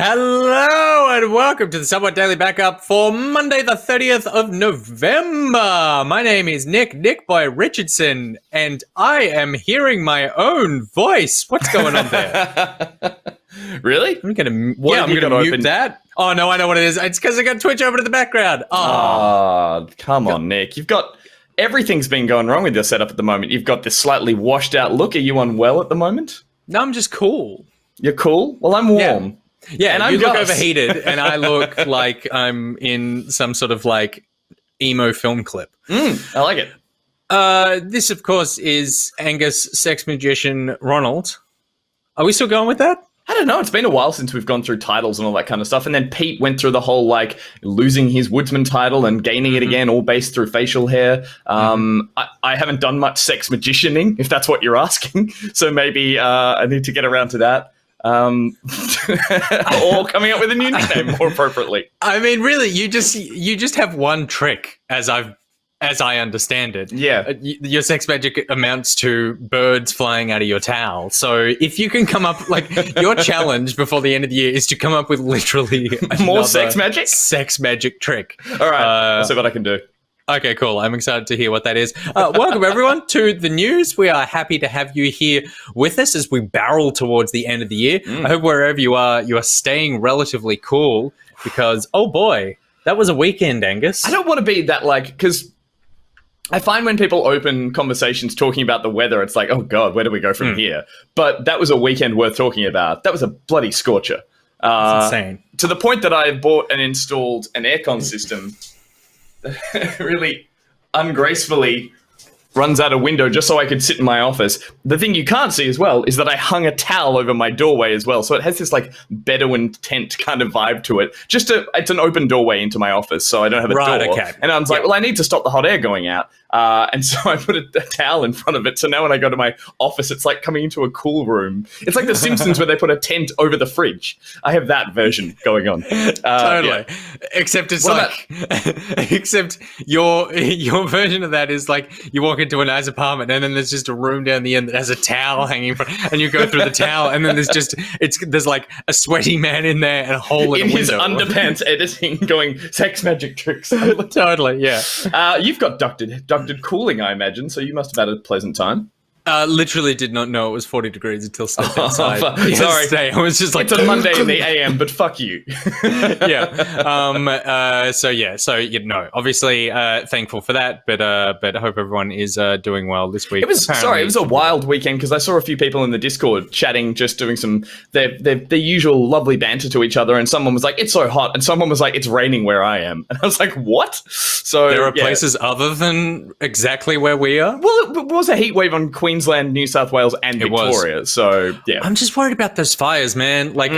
Hello and welcome to the Somewhat Daily Backup for Monday the 30th of November. My name is Nick Boy Richardson, and I am hearing my own voice. What's going on there? Really? I'm going to mute that. Oh, no, I know what it is. It's because I got Twitch open in the background. Oh, come on, Nick. Everything's been going wrong with your setup at the moment. You've got this slightly washed out look. Are you unwell at the moment? No, I'm just cool. You're cool? Well, I'm warm. Yeah, and you look overheated, and I look like I'm in some sort of like emo film clip. I like it. This, of course, is Angus, Sex Magician, Ronald. Are we still going with that? I don't know. It's been a while since we've gone through titles and all that kind of stuff. And then Pete went through the whole, like, losing his woodsman title and gaining it again, all based through facial hair. I haven't done much sex magicianing, if that's what you're asking. So maybe I need to get around to that. Or coming up with a new nickname more appropriately. I mean, really, you just have one trick, as I understand it. Yeah. Your sex magic amounts to birds flying out of your towel. So if you can come up, like, your challenge before the end of the year is to come up with literally more sex magic? Sex magic trick. All right. Let's see what I can do. Okay, cool. I'm excited to hear what that is. Welcome, everyone, to the news. We are happy to have you here with us as we barrel towards the end of the year. I hope wherever you are staying relatively cool because, oh boy, that was a weekend, Angus. I don't want to be that, like, because I find when people open conversations talking about the weather, it's like, oh God, where do we go from here? But that was a weekend worth talking about. That was a bloody scorcher. That's insane. To the point that I bought and installed an aircon system really ungracefully runs out a window just so I could sit in my office. The thing you can't see as well is that I hung a towel over my doorway as well. So it has this like Bedouin tent kind of vibe to it. It's an open doorway into my office, so I don't have a door. Okay. And I was like, well, I need to stop the hot air going out. And so I put a towel in front of it. So now when I go to my office, it's like coming into a cool room. It's like The Simpsons where they put a tent over the fridge. I have that version going on. Totally. Yeah. Except it's except your version of that is like you walk into a nice apartment and then there's just a room down the end that has a towel hanging from, and you go through the towel and then there's like a sweaty man in there and a hole in the his window. Underpants editing going sex magic tricks. Totally, yeah. You've got ducted cooling, I imagine, so you must have had a pleasant time. Literally did not know it was 40 degrees until stepped outside. Sorry. I was just like, it's a Monday in the AM, but fuck you. Yeah. Obviously, thankful for that, but I hope everyone is doing well this week. It was a wild weekend because I saw a few people in the Discord chatting, just doing some their usual lovely banter to each other, and someone was like, "It's so hot," and someone was like, "It's raining where I am," and I was like, "What?" So there are places other than exactly where we are. Well, it was a heat wave on Queensland, New South Wales, and Victoria. So yeah, I'm just worried about those fires, man. Like,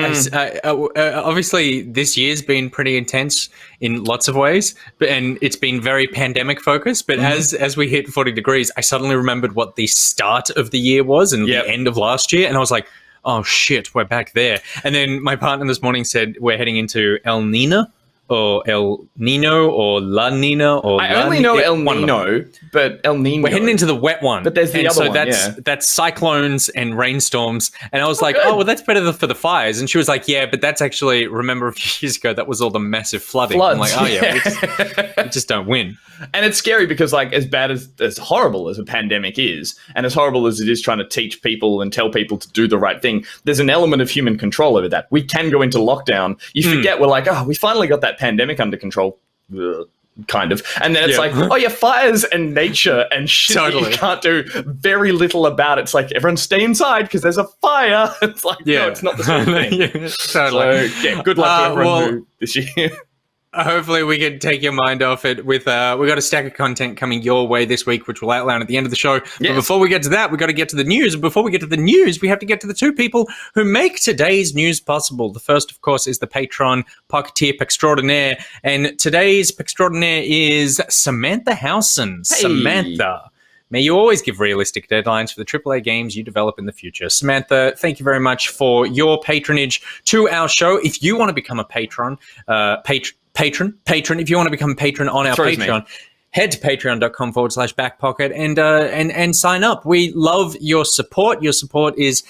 obviously, this year's been pretty intense in lots of ways, and it's been very pandemic focused. But as we hit 40 degrees, I suddenly remembered what the start of the year was and the end of last year, and I was like, oh shit, we're back there. And then my partner this morning said we're heading into El Nino. Or El Nino, or La Nina, or I only know El Nino, but El Nino. We're heading into the wet one. But there's the other one, that's cyclones and rainstorms. And I was like, oh, well, that's better for the fires. And she was like, yeah, but that's actually, remember a few years ago, that was all the massive flooding. I'm like, oh, yeah, we just don't win. And it's scary because, like, as bad as horrible as a pandemic is, and as horrible as it is trying to teach people and tell people to do the right thing, there's an element of human control over that. We can go into lockdown. You forget we're like, oh, we finally got that pandemic under control. Kind of. And then it's like, oh yeah, fires and nature and shit that you can't do very little about. It's like, everyone stay inside because there's a fire. It's like, no, it's not the same thing. Totally. So, yeah, good luck to everyone this year. Hopefully we can take your mind off it with, we got a stack of content coming your way this week, which we'll outline at the end of the show. Yes. But before we get to that, we got to get to the news. And before we get to the news, we have to get to the two people who make today's news possible. The first, of course, is the Patreon Pocketeer Extraordinaire. And today's Extraordinaire is Samantha Howson. Hey. Samantha. May you always give realistic deadlines for the AAA games you develop in the future. Samantha, thank you very much for your patronage to our show. If you want to become a patron, if you want to become a patron on our Patreon, head to patreon.com/backpocket and sign up. We love your support. Your support is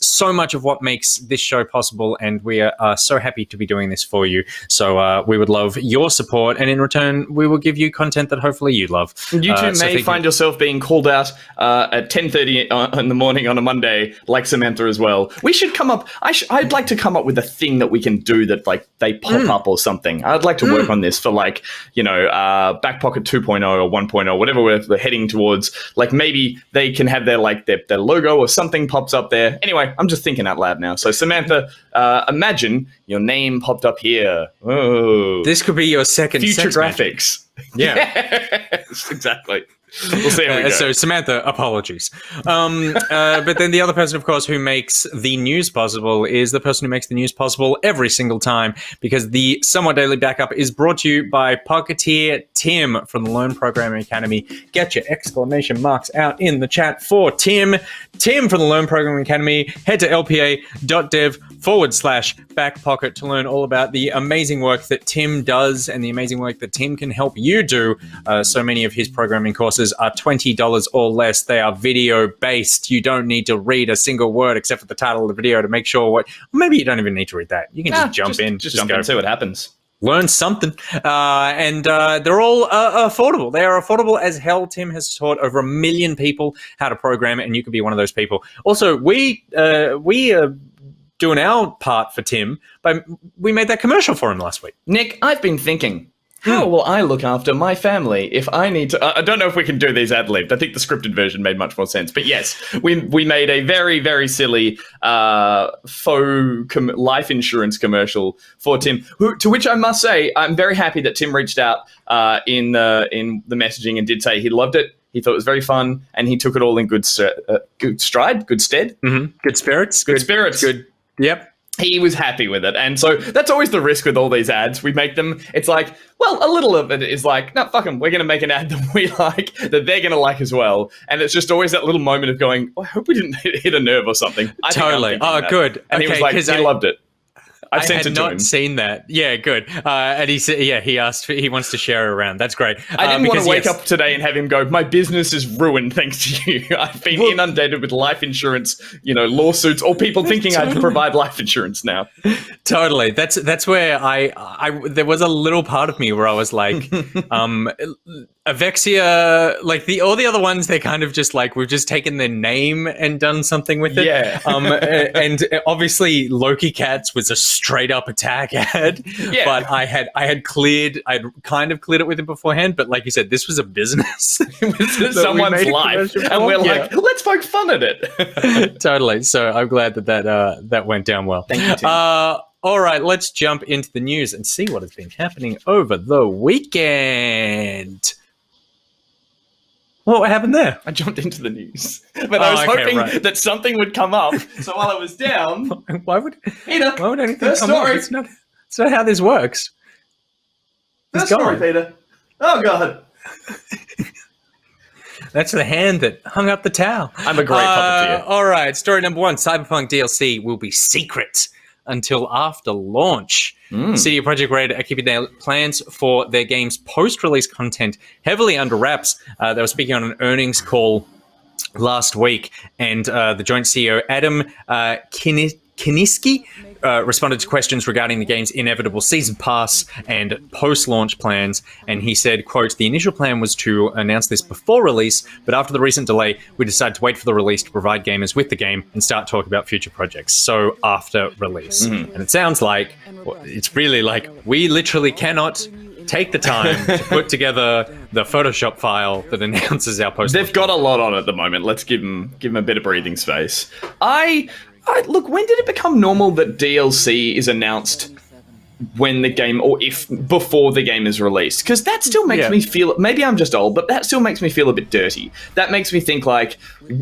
so much of what makes this show possible, and we are so happy to be doing this for you. So we would love your support, and in return, we will give you content that hopefully you love. You too may find yourself being called out at 10:30 in the morning on a Monday, like Samantha as well. We should come up. I'd like to come up with a thing that we can do that like they pop up or something. I'd like to work on this for like, Back Pocket 2.0 or 1.0, whatever we're heading towards. Like maybe they can have their logo or something pops up there. Anyway, I'm just thinking out loud now. So Samantha, imagine your name popped up here. Oh, this could be your second future graphics. Yeah, yes, exactly. We'll see how we go. So Samantha, apologies. But then the other person, of course, who makes the news possible is the person who makes the news possible every single time, because the Somewhat Daily Backup is brought to you by Pocketeer Tim from the Learn Programming Academy. Get your exclamation marks out in the chat for Tim. Tim from the Learn Programming Academy. Head to lpa.dev/backpocket to learn all about the amazing work that Tim does and the amazing work that Tim can help you do. So many of his programming courses are $20 or less. They are video based. You don't need to read a single word except for the title of the video to make sure maybe you don't even need to read that. You can just jump in. Just jump in and see what happens. Learn something. And they're all affordable. They are affordable as hell. Tim has taught over 1 million people how to program, and you could be one of those people. Also, we are doing our part for Tim, but we made that commercial for him last week. Nick, I've been thinking, how will I look after my family if I need to? I don't know if we can do these ad-libbed. I think the scripted version made much more sense. But yes, we made a very, very silly faux life insurance commercial for Tim, to which I must say, I'm very happy that Tim reached out in the messaging and did say he loved it. He thought it was very fun, and he took it all in good stride, good stead. Mm-hmm. Good spirits. Good spirits. Good. Yep. He was happy with it. And so that's always the risk with all these ads. We make them, it's like, well, a little of it is like, no, fuck them. We're going to make an ad that we like, that they're going to like as well. And it's just always that little moment of going, oh, I hope we didn't hit a nerve or something. Totally. Oh, good. And he was like, he loved it. I had not seen that. Yeah, good. And he said, he asked, he wants to share it around. That's great. I didn't want to wake up today and have him go, my business is ruined thanks to you. I've been inundated with life insurance, lawsuits, or people thinking I provide life insurance now. Totally. That's where I there was a little part of me where I was like, Avexia, like all the other ones, they're kind of just like, we've just taken their name and done something with it. Yeah. And obviously Loki Cats was a straight up attack ad. Yeah. But I had kind of cleared it with him beforehand, but like you said, this was a business. It was someone's life. And we're like, let's poke fun at it. Totally. So I'm glad that went down well. Thank you, Tim. All right, let's jump into the news and see what has been happening over the weekend. What happened there? I jumped into the news. But I was hoping that something would come up. So while I was down... Why would anything come up? It's not how this works. First story, Peter. Oh, God. That's the hand that hung up the towel. I'm a great puppeteer. All right, story number 1. Cyberpunk DLC will be secret until after launch. CD Projekt Red are keeping their plans for their game's post-release content heavily under wraps. They were speaking on an earnings call last week, and the joint CEO, Adam Kiniski, responded to questions regarding the game's inevitable season pass and post-launch plans, and he said, quote, "The initial plan was to announce this before release, but after the recent delay, we decided to wait for the release to provide gamers with the game and start talking about future projects. So after release." And it sounds like, it's really like, we literally cannot take the time to put together the Photoshop file that announces our post. They've got a lot on at the moment. Let's give them a bit of breathing space. Look, when did it become normal that DLC is announced when the game, or if before the game is released? Because that still makes me feel, maybe I'm just old, but that still makes me feel a bit dirty. That makes me think like,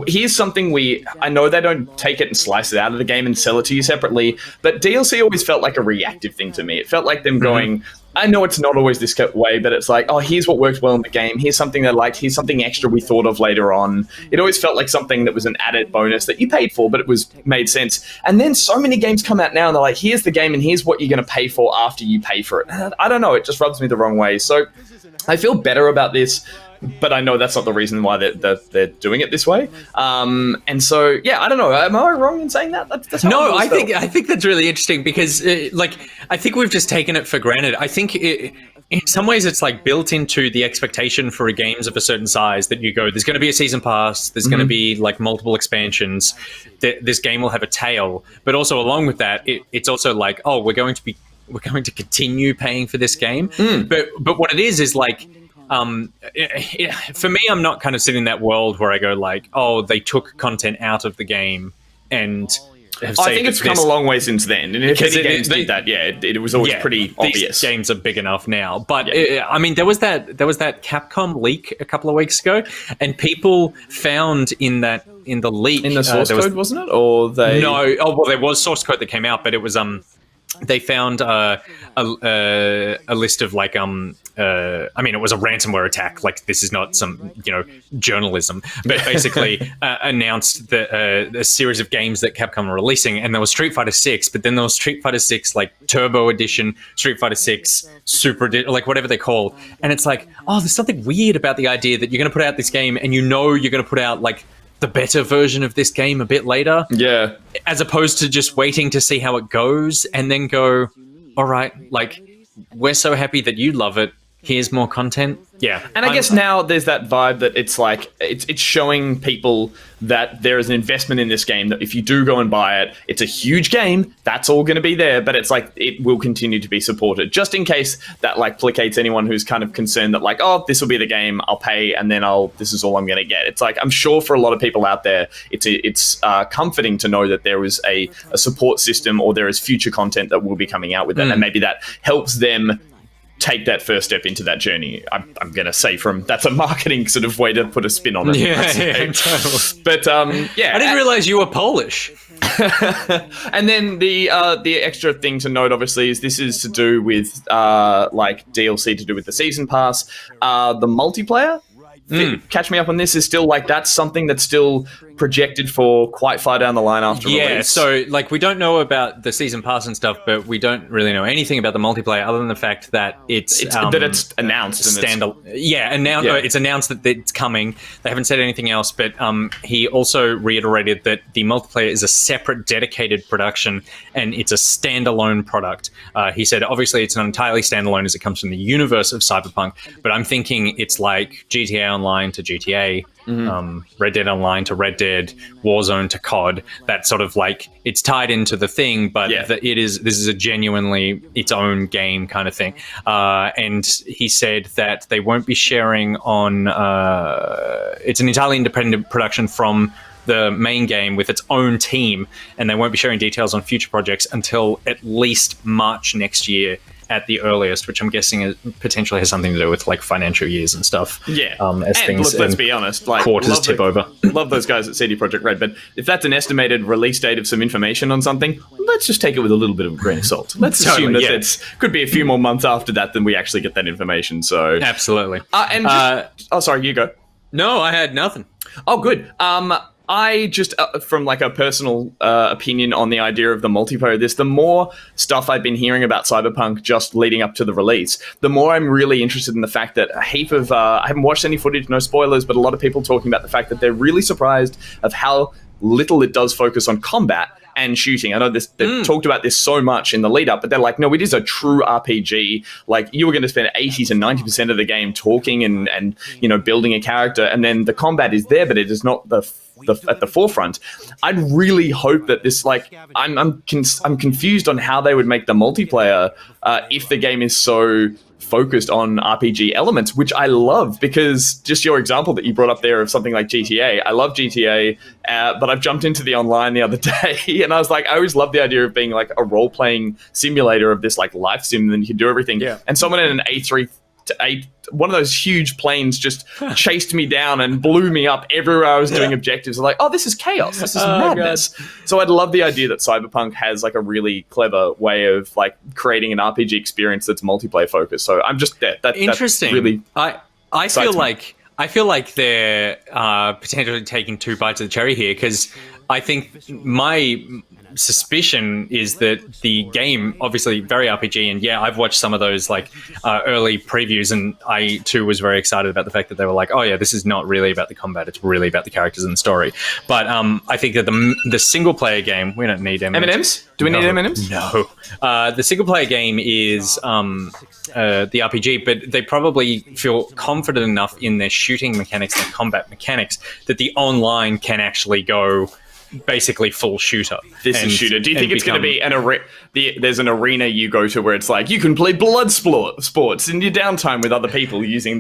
here's something I know they don't take it and slice it out of the game and sell it to you separately, but DLC always felt like a reactive thing to me. It felt like them going, I know it's not always this way, but it's like, oh, here's what worked well in the game. Here's something they liked. Here's something extra we thought of later on. It always felt like something that was an added bonus that you paid for, but it made sense. And then so many games come out now and they're like, here's the game and here's what you're going to pay for after you pay for it. I don't know. It just rubs me the wrong way. So I feel better about this, but I know that's not the reason why they're doing it this way. And so, yeah, I don't know. Am I wrong in saying that? That's how No, I think that's really interesting because, I think we've just taken it for granted. I think in some ways it's like built into the expectation for games of a certain size that you go, there's going to be a season pass, there's going to be like multiple expansions, this game will have a tail, but also along with that, it's also like, oh, we're going to continue paying for this game. But what it is like, for me, I'm not kind of sitting in that world where I go like, oh, they took content out of the game and have I think it's come a long way since then. And if any games did that, it was always pretty obvious. These games are big enough now. But I mean, there was that Capcom leak a couple of weeks ago, and people found in the leak in the source code, wasn't it? Or they there was source code that came out, but it was they found a list of like I mean, it was a ransomware attack. Like, this is not some journalism, but basically announced a series of games that Capcom were releasing, and there was Street Fighter 6, but then there was Street Fighter 6 like Turbo Edition, Street Fighter 6 Super like whatever they're called, and it's like, oh, there's something weird about the idea that you're going to put out this game and you're going to put out like the better version of this game a bit later. Yeah. As opposed to just waiting to see how it goes and then go, all right, like, we're so happy that you love it. Here's more content. Yeah. And I guess now there's that vibe that it's like, it's showing people that there is an investment in this game, that if you do go and buy it, it's a huge game. That's all going to be there. But it's like, it will continue to be supported, just in case that like placates anyone who's kind of concerned that like, oh, this will be the game, I'll pay, and then this is all I'm going to get. It's like, I'm sure for a lot of people out there, it's comforting to know that there is a support system, or there is future content that will be coming out with it. And maybe that helps them take that first step into that journey. I'm going to say that's a marketing sort of way to put a spin on it. Yeah, totally. But I didn't realize you were Polish. And then the extra thing to note, obviously, is this is to do with like DLC to do with the season pass. The multiplayer, catch me up on this, is still like, that's something that's still projected for quite far down the line after release. Yeah, so like, we don't know about the season pass and stuff, but we don't really know anything about the multiplayer other than the fact that it's announced and it's announced that it's coming. They haven't said anything else, but he also reiterated that the multiplayer is a separate dedicated production and it's a standalone product. He said obviously it's not entirely standalone as it comes from the universe of Cyberpunk, but I'm thinking it's like GTA Online to GTA, Red Dead Online to Red Dead, Warzone to COD. That sort of like, it's tied into the thing, but this is a genuinely its own game kind of thing. And he said that they won't be sharing on. It's an entirely independent production from the main game with its own team, and they won't be sharing details on future projects until at least March next year at the earliest, which I'm guessing potentially has something to do with like financial years and stuff. Yeah, as and things, let's be honest, like, quarters tip over. Love those guys at CD Projekt Red, but if that's an estimated release date of some information on something, let's just take it with a little bit of a grain of salt. Let's assume that it could be a few more months after that than we actually get that information. So absolutely. Sorry, you go. No, I had nothing. Oh, good. I just, from like a personal opinion on the idea of the multiplayer of this, the more stuff I've been hearing about Cyberpunk just leading up to the release, the more I'm really interested in the fact that a heap of, I haven't watched any footage, no spoilers, but a lot of people talking about the fact that they're really surprised of how little it does focus on combat and shooting. I know they've talked about this so much in the lead up, but they're like, no, it is a true RPG. Like, you were going to spend 80 to 90% of the game talking and building a character, and then the combat is there, but it is not at the forefront. I'd really hope that this, like, I'm confused on how they would make the multiplayer if the game is so focused on RPG elements, which I love, because just your example that you brought up there of something like GTA, I love GTA, but I've jumped into the online the other day, and I was like, I always love the idea of being like a role-playing simulator of this like life sim, and you can do everything. Yeah. And someone in an one of those huge planes just chased me down and blew me up everywhere I was doing objectives. I'm like, oh, this is chaos. This is madness. God. So I'd love the idea that Cyberpunk has like a really clever way of like creating an RPG experience that's multiplayer focused. So I'm just that interesting. Really, I feel like they're potentially taking two bites of the cherry here, because I think my suspicion is that the game, obviously very RPG, and yeah, I've watched some of those like early previews, and I too was very excited about the fact that they were like, oh yeah, this is not really about the combat, it's really about the characters and the story. But I think that the single player game, we don't need M&Ms. Do we need M&Ms? No. The single player game is the RPG, but they probably feel confident enough in their shooting mechanics and combat mechanics that the online can actually go basically full shooter. This is shooter. Do you think it's going to be there's an arena you go to where it's like you can play blood sports in your downtime with other people using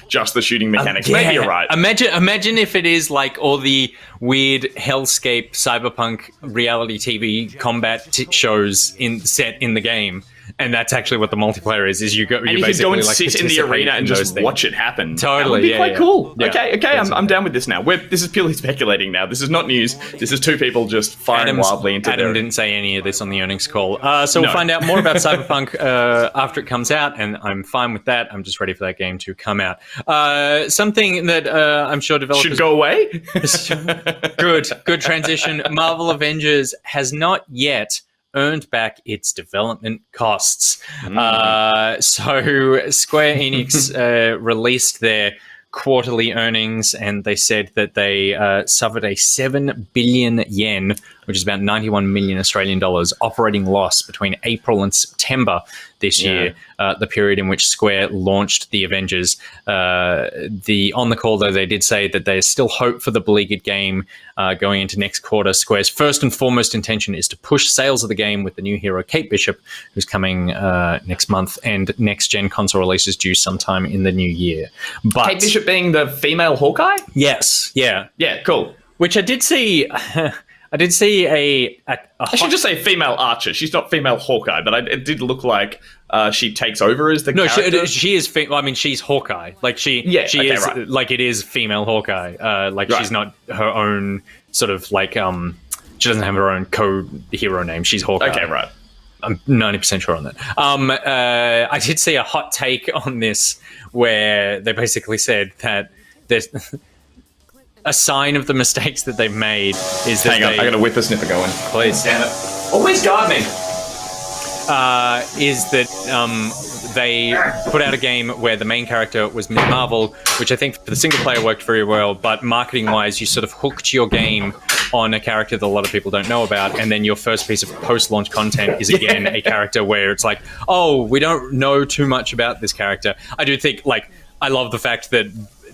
just the shooting mechanics? Yeah. Maybe you're right. Imagine if it is like all the weird hellscape cyberpunk reality TV combat shows set in the game. And that's actually what the multiplayer is you go, and you can go and like sit in the arena and just watch it happen. Totally. That would be quite cool. Yeah. Okay, I'm down with this now. This is purely speculating now. This is not news. This is two people just firing wildly into Adam didn't say any of this on the earnings call. So we'll find out more about Cyberpunk after it comes out, and I'm fine with that. I'm just ready for that game to come out. Something that I'm sure developers... should go away? Good transition. Marvel Avengers has not yet earned back its development costs. So Square Enix released their quarterly earnings, and they said that they suffered a 7 billion yen, which is about 91 million Australian dollars, operating loss between April and September this year, the period in which Square launched the Avengers. On the call, though, they did say that there's still hope for the beleaguered game going into next quarter. Square's first and foremost intention is to push sales of the game with the new hero Kate Bishop, who's coming next month, and next-gen console releases due sometime in the new year. But Kate Bishop being the female Hawkeye? Yes, yeah. Yeah, cool. Which I did see... I did see I should just say female Archer. She's not female Hawkeye, but it did look like she takes over as the character. No, she is. I mean, she's Hawkeye. Like she is. Right. Like it is female Hawkeye. She's not her own sort of like. She doesn't have her own co-hero name. She's Hawkeye. Okay, right. I'm 90% sure on that. I did see a hot take on this where they basically said that there's. A sign of the mistakes that they've made is that Hang on, I got a whipper snipper going. Please. Damn it. Always gardening. Is that they put out a game where the main character was Ms. Marvel, which I think for the single player worked very well, but marketing-wise, you sort of hooked your game on a character that a lot of people don't know about, and then your first piece of post-launch content is again a character where it's like, oh, we don't know too much about this character. I do think, I love the fact that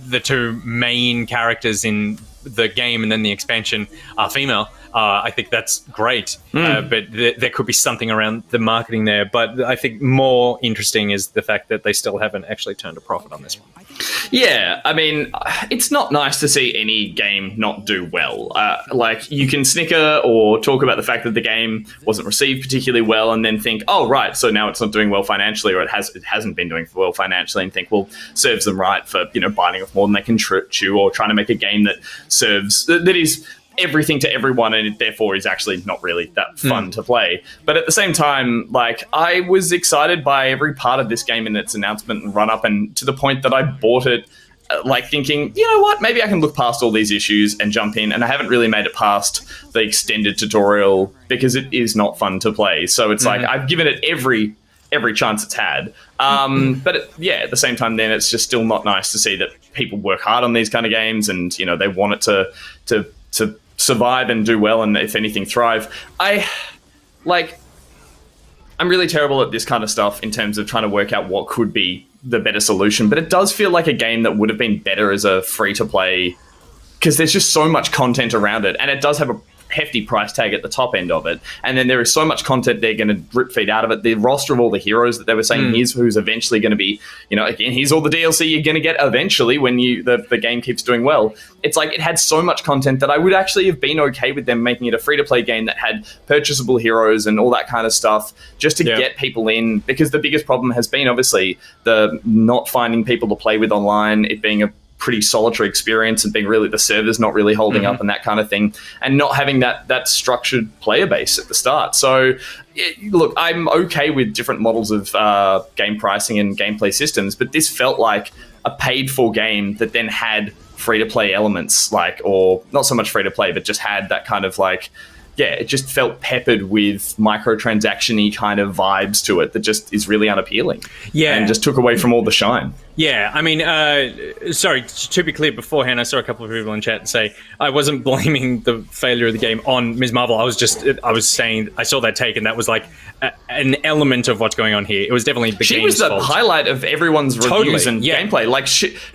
the two main characters in the game and then the expansion are female. I think that's great, but there could be something around the marketing there. But I think more interesting is the fact that they still haven't actually turned a profit on this one. Yeah, I mean, it's not nice to see any game not do well. You can snicker or talk about the fact that the game wasn't received particularly well and then think, oh, right, so now it's not doing well financially, or it hasn't been doing well financially, and think, well, serves them right for, biting off more than they can chew, or trying to make a game that that is everything to everyone, and it therefore is actually not really that fun to play. But at the same time, I was excited by every part of this game in its announcement and run up, and to the point that I bought it thinking, you know what, maybe I can look past all these issues and jump in. And I haven't really made it past the extended tutorial because it is not fun to play. So it's I've given it every chance it's had. But at the same time, then it's just still not nice to see that people work hard on these kind of games, and they want it to survive and do well, and if anything, thrive. I'm really terrible at this kind of stuff in terms of trying to work out what could be the better solution, but it does feel like a game that would have been better as a free-to-play, because there's just so much content around it, and it does have a hefty price tag at the top end of it, and then there is so much content they're going to drip feed out of it. The roster of all the heroes that they were saying here's who's eventually going to be, again, here's all the DLC you're going to get eventually when the game keeps doing well. It's it had so much content that I would actually have been okay with them making it a free-to-play game that had purchasable heroes and all that kind of stuff, just to get people in, because the biggest problem has been obviously the not finding people to play with online, it being a pretty solitary experience, and being really the servers not really holding up and that kind of thing, and not having that structured player base at the start. So look, I'm okay with different models of game pricing and gameplay systems, but this felt like a paid for game that then had free to play elements, or not so much free to play, but just had that kind of it just felt peppered with microtransaction-y kind of vibes to it that just is really unappealing. Yeah. And just took away from all the shine. Yeah, I mean, sorry, to be clear beforehand, I saw a couple of people in chat say I wasn't blaming the failure of the game on Ms. Marvel. I was saying I saw that take, and that was like an element of what's going on here. It was definitely the game's fault. She was the highlight of everyone's reviews and gameplay. Like,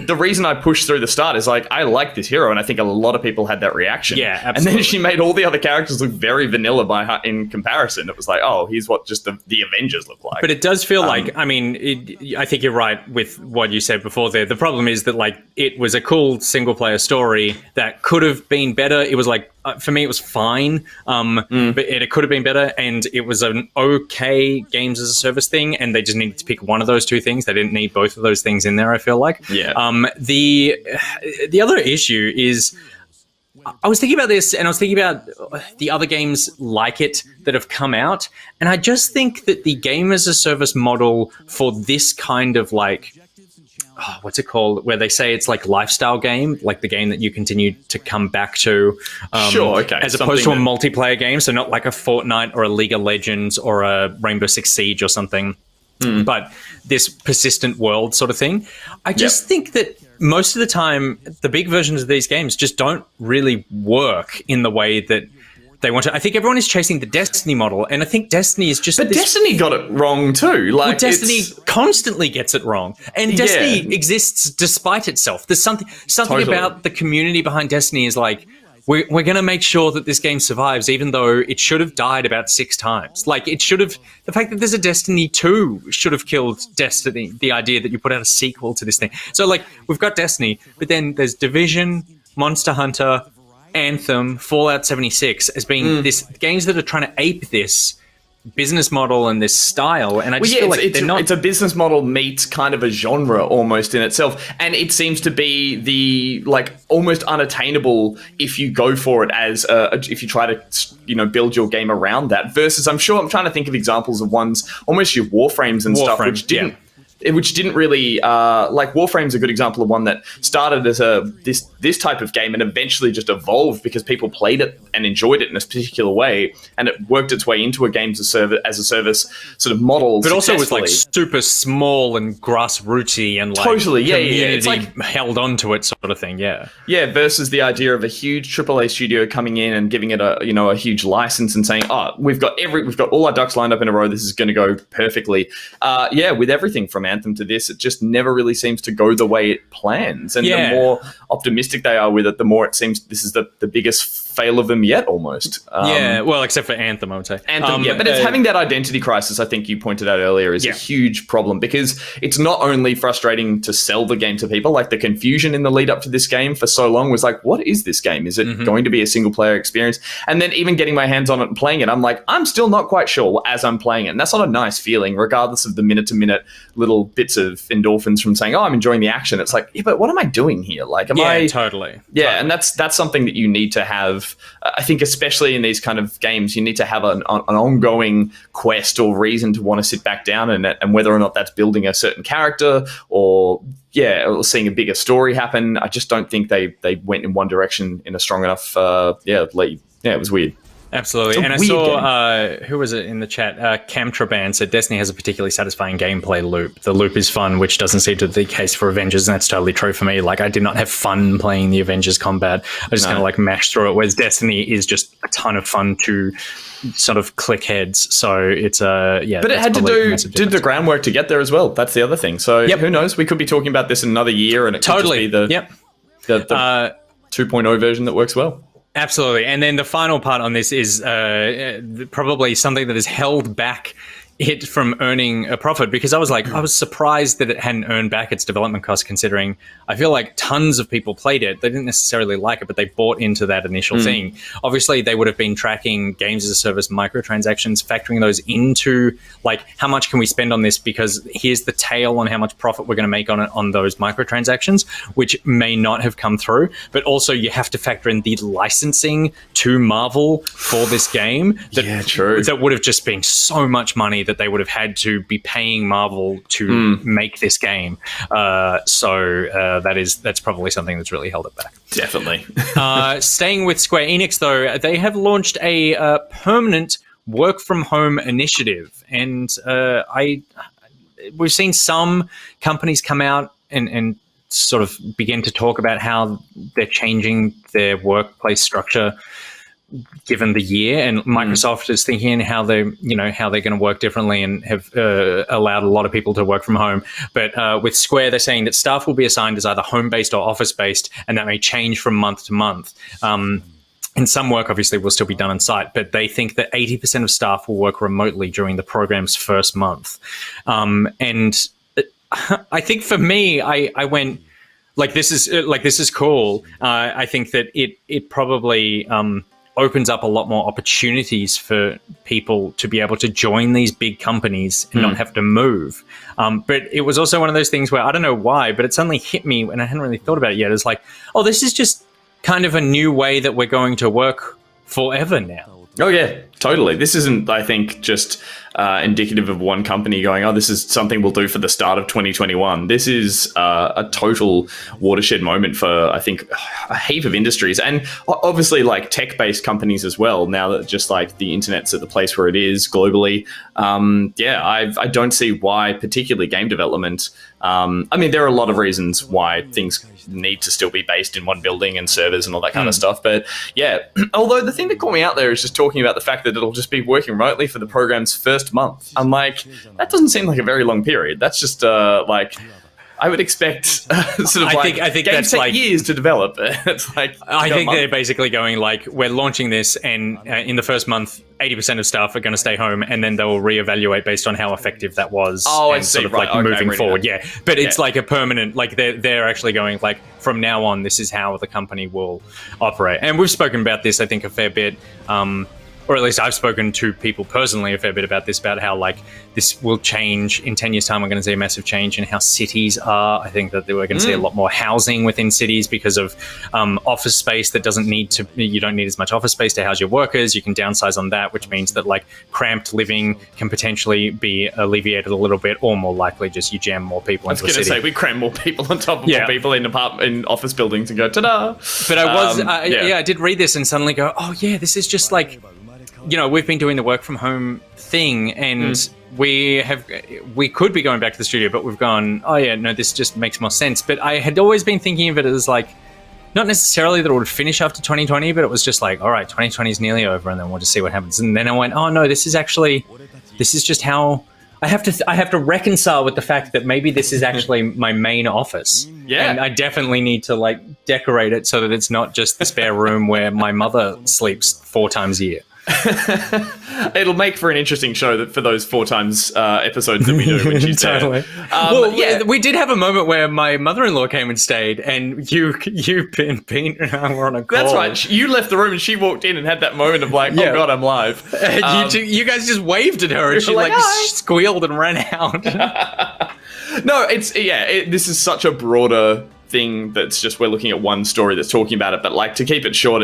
the reason I pushed through the start is like, I like this hero, and I think a lot of people had that reaction. Yeah, absolutely. And then she made all the other characters look very vanilla in comparison. It was like, oh, here's what just the Avengers look like. But it does feel like, I mean, I think you're right with what you said before there. The problem is that, like, it was a cool single-player story that could have been better. It was like, for me, it was fine, but it could have been better, and it was an okay games as a service thing, and they just needed to pick one of those two things. They didn't need both of those things in there, I feel like. Yeah. The other issue is, I was thinking about this, and I was thinking about the other games like it that have come out, and I just think that the game as a service model for this kind of, like, what's it called, where they say it's like lifestyle game, like the game that you continue to come back to, as opposed to a multiplayer game, so not like a Fortnite or a League of Legends or a Rainbow Six Siege or something, but this persistent world sort of thing. I just think that most of the time the big versions of these games just don't really work in the way that they want to. I think everyone is chasing the Destiny model, and I think Destiny is just... But Destiny got it wrong too. Like, Destiny constantly gets it wrong, and Destiny exists despite itself. There's something about the community behind Destiny is like, we're going to make sure that this game survives, even though it should have died about 6 times. Like, it should have... The fact that there's a Destiny 2 should have killed Destiny, the idea that you put out a sequel to this thing. So, like, we've got Destiny, but then there's Division, Monster Hunter, Anthem, Fallout 76 as being this games that are trying to ape this business model and this style, and I just feel like it's a business model meets kind of a genre almost in itself, and it seems to be the, like, almost unattainable if you go for it as if you try to build your game around that, versus I'm trying to think of examples of ones almost your Warframes and stuff which didn't really like Warframe's a good example of one that started as this type of game and eventually just evolved because people played it and enjoyed it in a particular way, and it worked its way into a games as a service sort of model. But also was like super small and grassrootsy and like community it's like held onto it sort of thing. Versus the idea of a huge AAA studio coming in and giving it a huge license and saying, oh, we've got all our ducks lined up in a row. This is going to go perfectly. With everything from Anthem to this, it just never really seems to go the way it plans, and the more optimistic they are with it, the more it seems this is the biggest fail of them yet almost. Well, except for Anthem, I would say. But it's having that identity crisis, I think you pointed out earlier, is a huge problem, because it's not only frustrating to sell the game to people, like the confusion in the lead up to this game for so long was like, what is this game? Is it going to be a single player experience? And then even getting my hands on it and playing it, I'm like, I'm still not quite sure as I'm playing it. And that's not a nice feeling, regardless of the minute to minute little bits of endorphins from saying, oh, I'm enjoying the action. It's like, but what am I doing here? Like, totally. And that's something that you need to have. I think especially in these kind of games, you need to have an ongoing quest or reason to want to sit back down, and whether or not that's building a certain character or seeing a bigger story happen. I just don't think they went in one direction in a strong enough lead. It was weird. Absolutely. And I saw, who was it in the chat? Camtraban said Destiny has a particularly satisfying gameplay loop. The loop is fun, which doesn't seem to be the case for Avengers, and that's totally true for me. Like, I did not have fun playing the Avengers combat. I just kind of like mashed through it, whereas Destiny is just a ton of fun to sort of click heads. So it's but it had to do the groundwork to get there as well. That's the other thing. So who knows? We could be talking about this in another year, and it could just be the 2.0 version that works well. Absolutely. And then the final part on this is probably something that has held back it from earning a profit, because I was surprised that it hadn't earned back its development costs, considering I feel like tons of people played it. They didn't necessarily like it, but they bought into that initial thing. Obviously, they would have been tracking games as a service microtransactions, factoring those into, like, how much can we spend on this, because here's the tail on how much profit we're going to make on those microtransactions, which may not have come through. But also you have to factor in the licensing to Marvel for this game that would have just been so much money that that they would have had to be paying Marvel to make this game. So that's probably something that's really held it back. Definitely. Staying with Square Enix, though, they have launched a permanent work from home initiative, and we've seen some companies come out and sort of begin to talk about how they're changing their workplace structure given the year, and Microsoft is thinking how they're going to work differently and have allowed a lot of people to work from home. But with Square, they're saying that staff will be assigned as either home-based or office-based, and that may change from month to month. And some work, obviously, will still be done on site, but they think that 80% of staff will work remotely during the program's first month. And I think for me, I went, this is cool. I think that it probably opens up a lot more opportunities for people to be able to join these big companies and not have to move. But it was also one of those things where, I don't know why, but it suddenly hit me, and I hadn't really thought about it yet. It's like, oh, this is just kind of a new way that we're going to work forever now. Oh, yeah, totally. This isn't, I think, just indicative of one company going, oh, this is something we'll do for the start of 2021. This is a total watershed moment for, I think, a heap of industries. And obviously, like, tech-based companies as well, now that just, like, the internet's at the place where it is globally. I don't see why, particularly game development. I mean, there are a lot of reasons why things need to still be based in one building and servers and all that kind of stuff. But yeah, although the thing that caught me out there is just talking about the fact that it'll just be working remotely for the program's first month. I'm like, that doesn't seem like a very long period. That's just I would expect I think games take like years to develop. It's like I think they're basically going like, we're launching this, and in the first month, 80% of staff are going to stay home, and then they'll reevaluate based on how effective that was. Oh, and I see. Sort of like moving forward. Yeah, but it's like a permanent. Like they're actually going like, from now on, this is how the company will operate. And we've spoken about this, I think, a fair bit. Or at least I've spoken to people personally a fair bit about this, about how like this will change in 10 years' time. We're going to see a massive change in how cities are. I think that we're going to see a lot more housing within cities because of office space that you don't need as much office space to house your workers. You can downsize on that, which means that like cramped living can potentially be alleviated a little bit, or more likely just you jam more people into the city. I was going to say, we cram more people on top of more people in office buildings and go, ta-da! But I did read this and suddenly go, oh yeah, this is just like, we've been doing the work from home thing, and we could be going back to the studio, but we've gone, oh yeah, no, this just makes more sense. But I had always been thinking of it as like, not necessarily that it would finish after 2020, but it was just like, all right, 2020 is nearly over, and then we'll just see what happens. And then I went, oh no, this is just how I have to reconcile with the fact that maybe this is actually my main office. Yeah. And I definitely need to like decorate it so that it's not just the spare room where my mother sleeps 4 times a year. It'll make for an interesting show that for those 4 times episodes that we do when she's totally. We did have a moment where my mother-in-law came and stayed, and you Pete and I were on a call. That's right. You left the room and she walked in and had that moment of like, oh god, I'm live. You guys just waved at her and she like squealed and ran out. No, this is such a broader thing that's just, we're looking at one story that's talking about it, but like, to keep it short,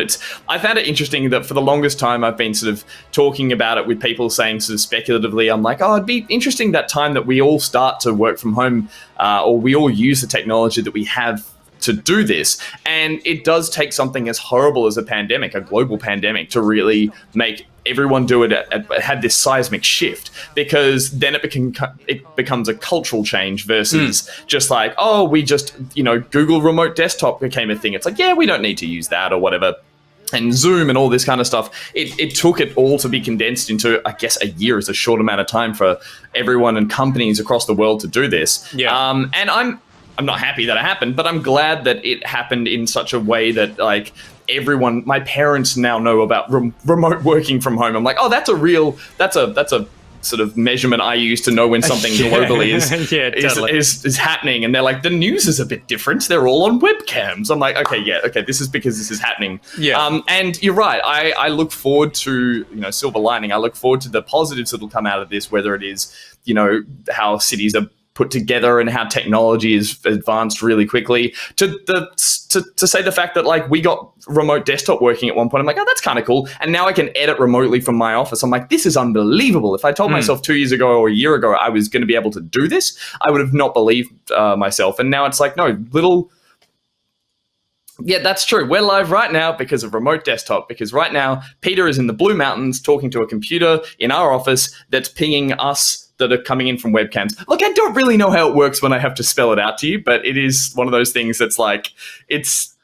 I found it interesting that for the longest time I've been sort of talking about it with people saying sort of speculatively, I'm like, oh, it'd be interesting that time that we all start to work from home, or we all use the technology that we have to do this. And it does take something as horrible as a pandemic, a global pandemic, to really make everyone do it, had this seismic shift, because then it becomes a cultural change versus just like, oh, we just, Google remote desktop became a thing. It's like, yeah, we don't need to use that or whatever. And Zoom and all this kind of stuff. It took it all to be condensed into, I guess, a year is a short amount of time for everyone and companies across the world to do this. Yeah. And I'm not happy that it happened, but I'm glad that it happened in such a way that like everyone, my parents now know about remote working from home. I'm like, oh, that's a sort of measurement I use to know when something globally is happening. And they're like, the news is a bit different. They're all on webcams. I'm like, okay, this is because this is happening. Yeah. And you're right. I look forward to, silver lining. I look forward to the positives that'll come out of this, whether it is, how cities are put together and how technology is advanced really quickly, to say the fact that like we got remote desktop working at one point. I'm like, oh, that's kind of cool. And now I can edit remotely from my office. I'm like, this is unbelievable. If I told myself 2 years ago or a year ago I was going to be able to do this, I would have not believed myself. And now it's like, no, yeah, that's true. We're live right now because of remote desktop, because right now Peter is in the Blue Mountains talking to a computer in our office that's pinging us that are coming in from webcams. Look, I don't really know how it works when I have to spell it out to you, but it is one of those things that's like, it's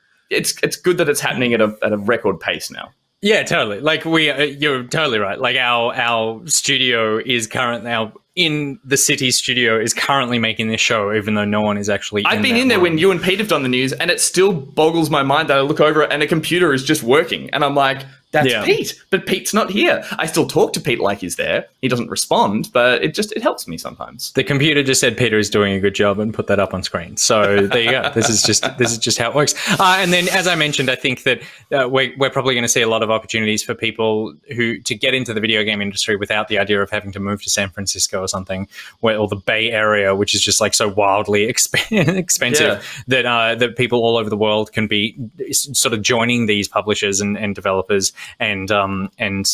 good that it's happening at a record pace now. Yeah, totally. Like you're totally right. Like our studio is currently in the city studio is currently making this show, even though no one is actually. I've been in there when you and Pete have done the news, and it still boggles my mind that I look over it and a computer is just working, and I'm like, that's Pete, but Pete's not here. I still talk to Pete like he's there. He doesn't respond, but it helps me sometimes. The computer just said Peter is doing a good job and put that up on screen. So there you go. This is just how it works. And then, as I mentioned, I think that we're probably going to see a lot of opportunities for people to get into the video game industry without the idea of having to move to San Francisco or something, or the Bay Area, which is just like so wildly expensive that people all over the world can be sort of joining these publishers and developers. And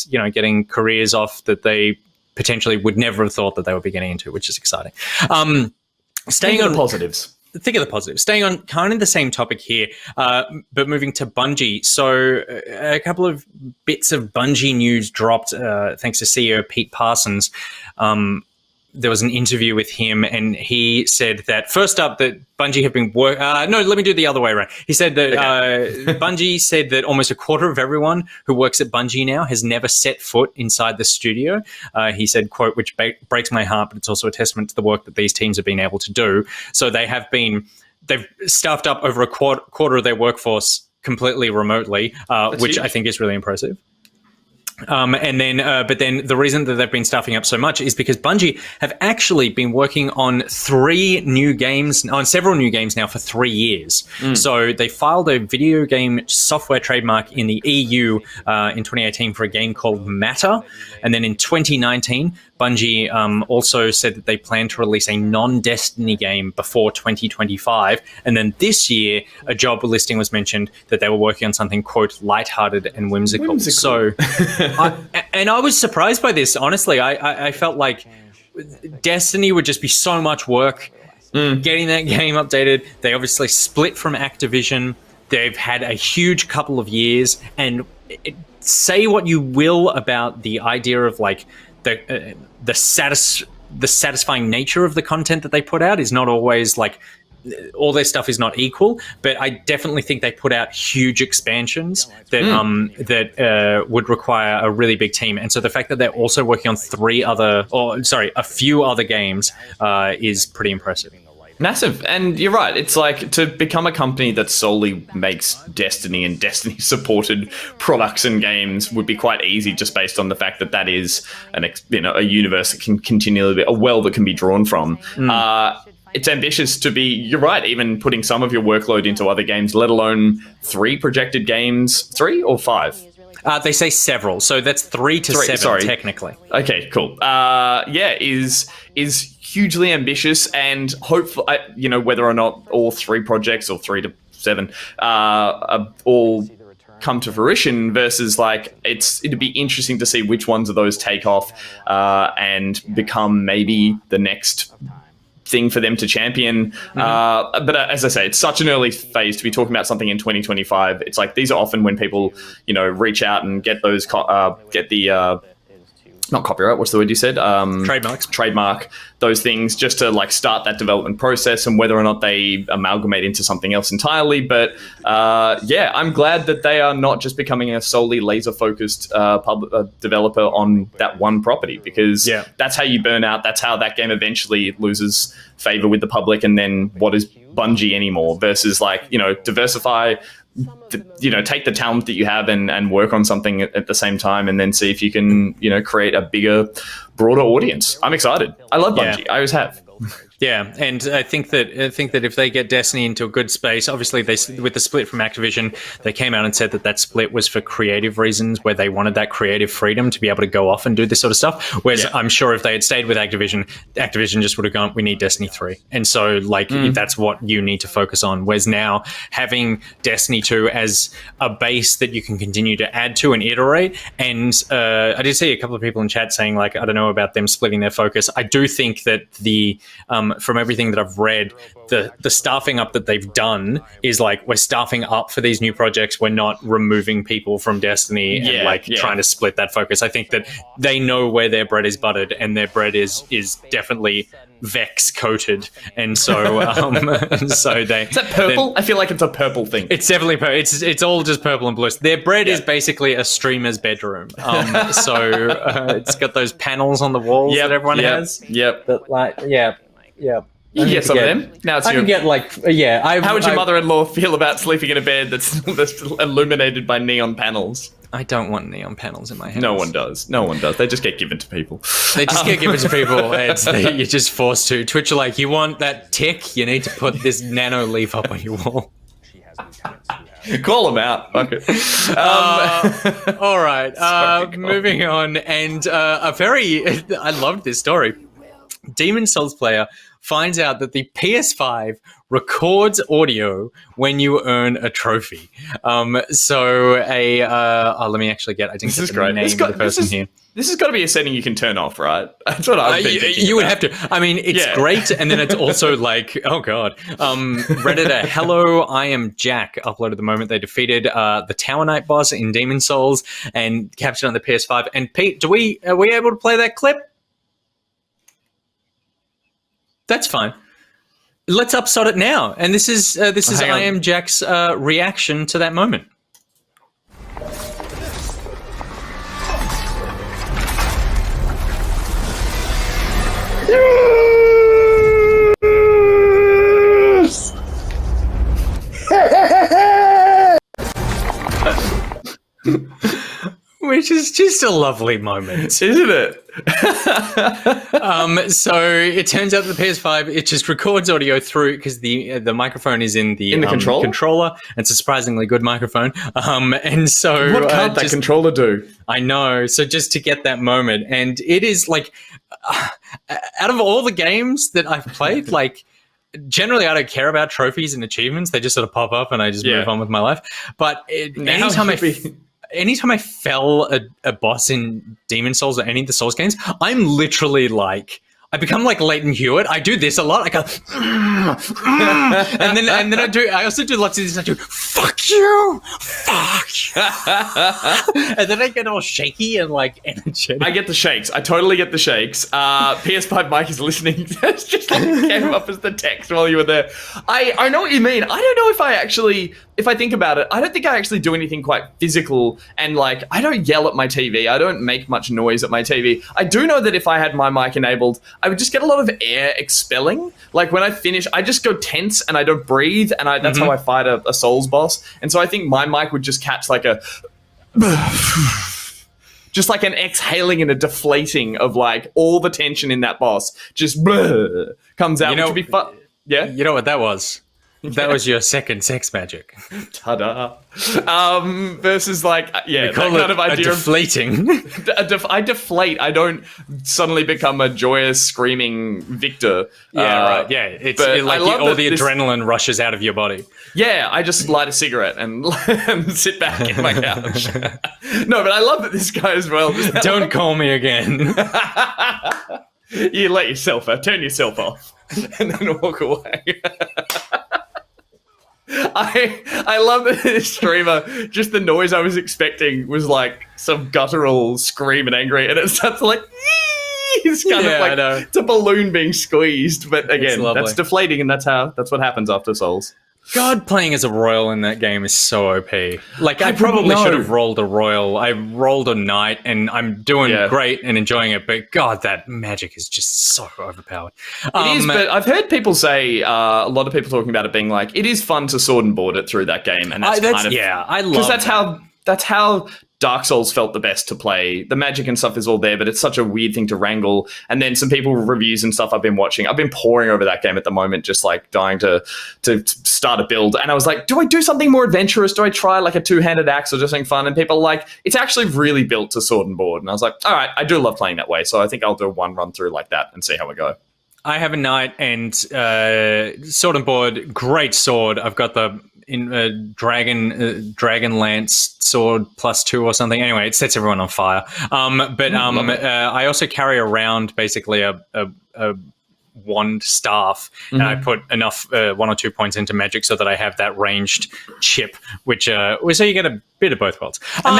getting careers off that they potentially would never have thought that they would be getting into, which is exciting. Staying on positives. Think of the positives. Staying on kind of the same topic here, but moving to Bungie. So a couple of bits of Bungie news dropped thanks to CEO Pete Parsons. There was an interview with him, and he said that first up that Bungie have been let me do the other way around. He said that Bungie said that almost a quarter of everyone who works at Bungie now has never set foot inside the studio. He said, quote, which breaks my heart, but it's also a testament to the work that these teams have been able to do. So they've staffed up over a quarter of their workforce completely remotely, which huge. I think is really impressive. But then the reason that they've been staffing up so much is because Bungie have actually been working on several new games now for 3 years. So they filed a video game software trademark in the EU in 2018 for a game called Matter. And then in 2019, Bungie also said that they plan to release a non-Destiny game before 2025. And then this year, a job listing was mentioned that they were working on something, quote, lighthearted and whimsical. So, I was surprised by this, honestly. I felt like Destiny would just be so much work getting that game updated. They obviously split from Activision. They've had a huge couple of years. And say what you will about the idea of like the satisfying nature of the content that they put out is not always like all their stuff is not equal, but I definitely think they put out huge expansions that would require a really big team. And so the fact that they're also working on a few other games is pretty impressive. Massive. And you're right. It's like to become a company that solely makes Destiny and Destiny supported products and games would be quite easy just based on the fact that that is a universe that can continually be a well that can be drawn from. It's ambitious to be, you're right, even putting some of your workload into other games, let alone 3 projected games, 3 or 5? They say several, so that's 3 to 7 technically. Okay, cool. Is hugely ambitious, and hopefully, whether or not all 3 projects or 3 to 7 all come to fruition versus like it'd be interesting to see which ones of those take off and become maybe the next thing for them to champion. But as I say, it's such an early phase to be talking about something in 2025. It's like these are often when people, reach out and get those not copyright, what's the word you said? Trademark, those things just to like start that development process and whether or not they amalgamate into something else entirely. But I'm glad that they are not just becoming a solely laser-focused developer on that one property, because that's how you burn out. That's how that game eventually loses favor with the public. And then what is Bungie anymore versus like, diversify, take the talent that you have and work on something at the same time, and then see if you can, create a bigger, broader audience. I'm excited. I love Bungie. I always have. Yeah, and I think that if they get Destiny into a good space, obviously with the split from Activision, they came out and said that split was for creative reasons, where they wanted that creative freedom to be able to go off and do this sort of stuff. Whereas I'm sure if they had stayed with Activision just would have gone, we need Destiny 3. And so if that's what you need to focus on. Whereas now having Destiny 2 as a base that you can continue to add to and iterate, and I did see a couple of people in chat saying I don't know about them splitting their focus. I do think that from everything that I've read, the staffing up that they've done is we're staffing up for these new projects. We're not removing people from Destiny and trying to split that focus. I think that they know where their bread is buttered, and their bread is definitely Vex coated, and so so they. Is that purple? I feel like it's a purple thing. It's definitely it's all just purple and blue. Their bread is basically a streamer's bedroom. So it's got those panels on the walls that everyone has. Yep. That You get some of them. Now it's I can get How would your mother-in-law feel about sleeping in a bed that's illuminated by neon panels? I don't want neon panels in my house. No one does. They just get given to people. They just get given to people. You're just forced to. Twitch are like, you want that tick? You need to put this nano leaf up on your wall. Call them out. Fuck it. All right. Moving on. And I loved this story. Demon Souls player finds out that the PS5 records audio when you earn a trophy. Let me actually get. I didn't get the name of the person here. This has got to be a setting you can turn off, right? That's what I've been thinking. You would have to. I mean, it's great, and then it's also oh god. Redditor, hello, I am Jack. Uploaded the moment they defeated the Tower Knight boss in Demon Souls and captured on the PS5. And Pete, are we able to play that clip? That's fine. Let's upsod it now. And this is I am Jack's reaction to that moment. Which is just a lovely moment, isn't it? So it turns out the PS5, it just records audio through, because the microphone is in the controller. It's a surprisingly good microphone. And so what can't that controller do? I know. So just to get that moment, and it is out of all the games that I've played, generally I don't care about trophies and achievements. They just sort of pop up and I just move on with my life. But anytime I fell a boss in Demon Souls or any of the Souls games, I'm literally I become like Leighton Hewitt. I do this a lot. I go, and then I also do lots of this. I do, fuck you, and then I get all shaky and energetic. I get the shakes. I totally get the shakes. PS5 Mike is listening. It's just came up as the text while you were there. I know what you mean. I don't know if I think about it, I don't think I actually do anything quite physical, and I don't yell at my TV. I don't make much noise at my TV. I do know that if I had my mic enabled, I would just get a lot of air expelling. When I finish, I just go tense and I don't breathe, and that's how I fight a Souls boss. And so I think my mic would just catch just like an exhaling and a deflating of all the tension in that boss just comes out. Which would be fun. Yeah, you know what that was? That was your second sex magic. Ta-da. Versus that kind of idea deflating. I deflate. I don't suddenly become a joyous, screaming victor. Yeah, right. Yeah, it's all the adrenaline rushes out of your body. Yeah, I just light a cigarette and sit back in my couch. No, but I love that this guy as well. Don't call me again. You let yourself turn yourself off, and then walk away. I love that this streamer, just the noise I was expecting was some guttural scream and angry, and it starts it's kind of it's a balloon being squeezed, but again, that's deflating, and that's what happens after Souls. God, playing as a Royal in that game is so OP. I probably should have rolled a Royal. I rolled a Knight, and I'm doing great and enjoying it, but God, that magic is just so overpowered. It is, but I've heard people say, a lot of people talking about it being it is fun to sword and board it through that game, and I love because that's how Dark Souls felt the best to play. The magic and stuff is all there, but it's such a weird thing to wrangle. And then some people reviews and stuff I've been watching. I've been poring over that game at the moment, just like dying to start a build. And I was like, do I do something more adventurous? Do I try like a two-handed axe or just something fun? And people are like, it's actually really built to sword and board. And I was like, all right, I do love playing that way. So I think I'll do one run through like that and see how we go. I have a knight and sword and board, great sword. I've got the dragon lance sword +2 or something. Anyway, it sets everyone on fire. I also carry around basically a wand staff, and I put enough 1 or 2 points into magic so that I have that ranged chip, which so you get a bit of both worlds. And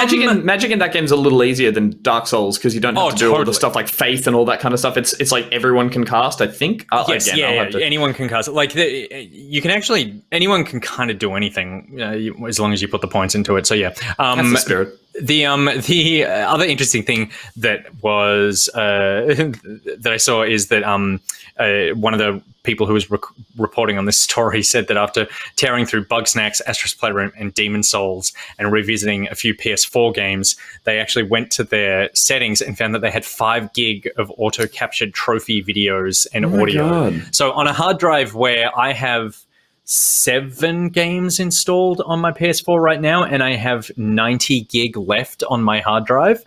magic in that game's a little easier than Dark Souls because you don't have to do all the stuff like faith and all that kind of stuff. It's like everyone can cast, I think. Anyone can cast. Like anyone can kind of do anything as long as you put the points into it. So yeah, that's the spirit. The other interesting thing that was that I saw is that one of the people who was reporting on this story said that after tearing through Bugsnax, Astro's Playroom, and Demon Souls and revisiting a few PS4 games, they actually went to their settings and found that they had 5 gig of auto-captured trophy videos and audio. God. So on a hard drive where I have 7 games installed on my PS4 right now, and I have 90 gig left on my hard drive.